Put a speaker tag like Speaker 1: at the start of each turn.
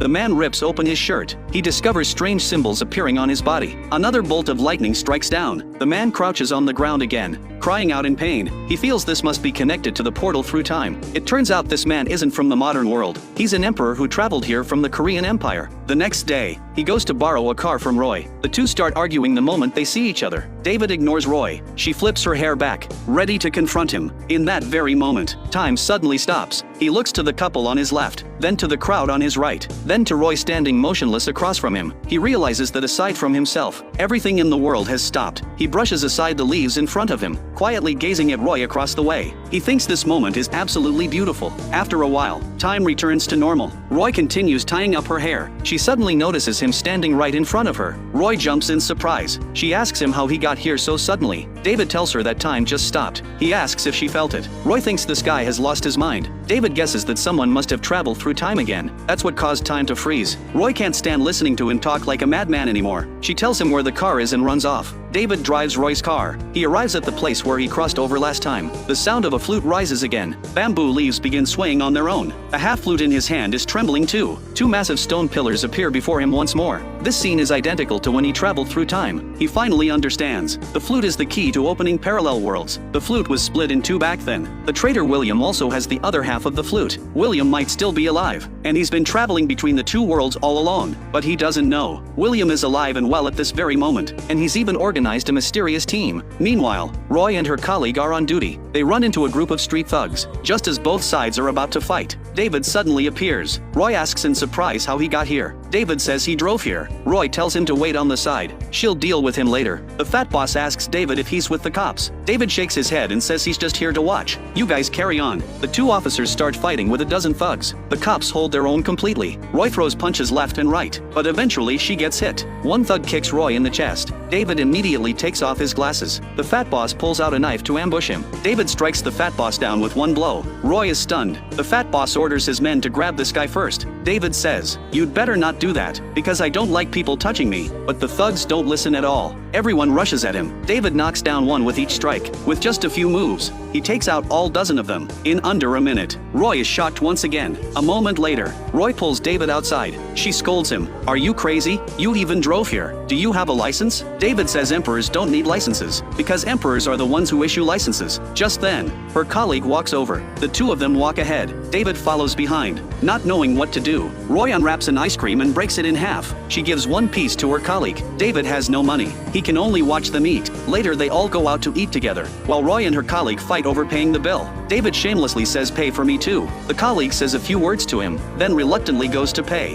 Speaker 1: The man rips open his shirt. He discovers strange symbols appearing on his body. Another bolt of lightning strikes down. The man crouches on the ground again, crying out in pain. He feels this must be connected to the portal through time. It turns out this man isn't from the modern world. He's an emperor who traveled here from the Korean Empire. The next day, he goes to borrow a car from Roy. The two start arguing the moment they see each other. David ignores Roy. She flips her hair back, ready to confront him. In that very moment, time suddenly stops. He looks to the couple on his left, then to the crowd on his right, then to Roy standing motionless across from him. He realizes that aside from himself, everything in the world has stopped. He brushes aside the leaves in front of him, quietly gazing at Roy across the way. He thinks this moment is absolutely beautiful. After a while, time returns to normal. Roy continues tying up her hair. She suddenly notices him standing right in front of her. Roy jumps in surprise. She asks him how he got here so suddenly. David tells her that time just stopped. He asks if she felt it. Roy thinks this guy has lost his mind. David guesses that someone must have traveled through time again. That's what caused time to freeze. Roy can't stand listening to him talk like a madman anymore. She tells him where the car is and runs off. David drives Roy's car. He arrives at the place where he crossed over last time. The sound of a flute rises again. Bamboo leaves begin swaying on their own. A half flute in his hand is trembling too. Two massive stone pillars appear before him once more. This scene is identical to when he traveled through time. He finally understands. The flute is the key to opening parallel worlds. The flute was split in two back then. The traitor William also has the other half of the flute. William might still be alive, and he's been traveling between the two worlds all along, but he doesn't know. William is alive and well at this very moment, and he's even organized a mysterious team. Meanwhile, Roy and her colleague are on duty. They run into a group of street thugs. Just as both sides are about to fight, David suddenly appears. Roy asks in surprise how he got here. David says he drove here. Roy tells him to wait on the side. She'll deal with him later. The fat boss asks David if he's with the cops. David shakes his head and says he's just here to watch. You guys carry on. The two officers start fighting with a dozen thugs. The cops hold their own completely. Roy throws punches left and right, but eventually she gets hit. One thug kicks Roy in the chest. David immediately takes off his glasses. The fat boss pulls out a knife to ambush him. David strikes the fat boss down with one blow. Roy is stunned. The fat boss orders his men to grab this guy first. David says, "You'd better not do that, because I don't like people touching me." But the thugs don't listen at all. Everyone rushes at him. David knocks down one with each strike. With just a few moves, he takes out all dozen of them in under a minute. Roy is shocked once again. A moment later, Roy pulls David outside. She scolds him. "Are you crazy? You even drove here. Do you have a license?" David says emperors don't need licenses, because emperors are the ones who issue licenses. Just then, her colleague walks over. The two of them walk ahead. David follows behind, not knowing what to do. Roy unwraps an ice cream and breaks it in half. She gives one piece to her colleague. David has no money. He can only watch them eat. Later they all go out to eat together, while Roy and her colleague fight over paying the bill. David shamelessly says, "Pay for me too." The colleague says a few words to him, then reluctantly goes to pay.